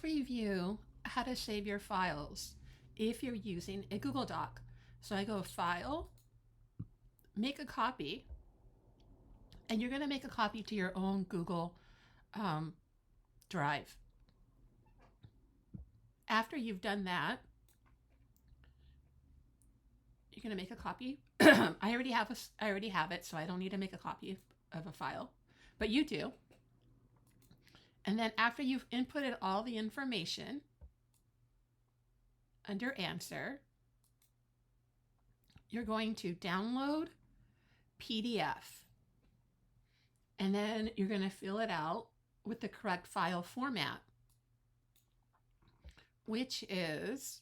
Preview how to save your files if you're using a Google Doc. So I go File, make a copy, and you're going to make a copy to your own Google Drive. After you've done that, you're going to make a copy. I already have it, so I don't need to make a copy of a file, but you do. And then after you've inputted all the information under Answer, you're going to download PDF. And then you're going to fill it out with the correct file format, which is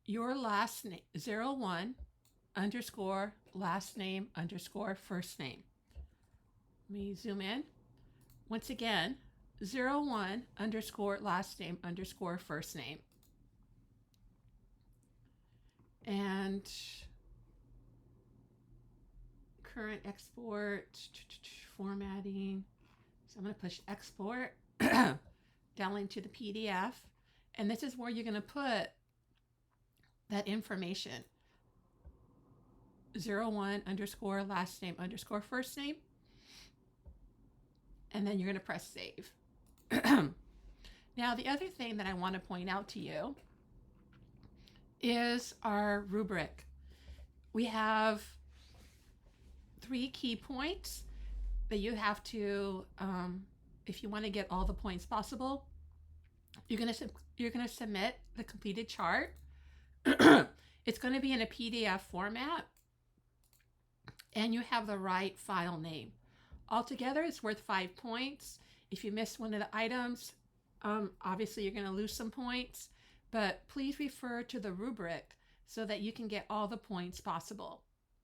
your last name, 01 underscore last name underscore first name. Let me zoom in. Once again, 01 underscore last name underscore first name. And current export, formatting. So I'm going to push export down into the PDF. And this is where you're going to put that information. 01 underscore last name underscore first name. And then you're going to press save. Now, the other thing that I want to point out to you is our rubric. We have 3 key points that you have to, if you want to get all the points possible, you're going to submit the completed chart. It's going to be in a PDF format, and you have the right file name. Altogether, it's worth 5 points. If you miss one of the items, obviously you're going to lose some points, but please refer to the rubric so that you can get all the points possible.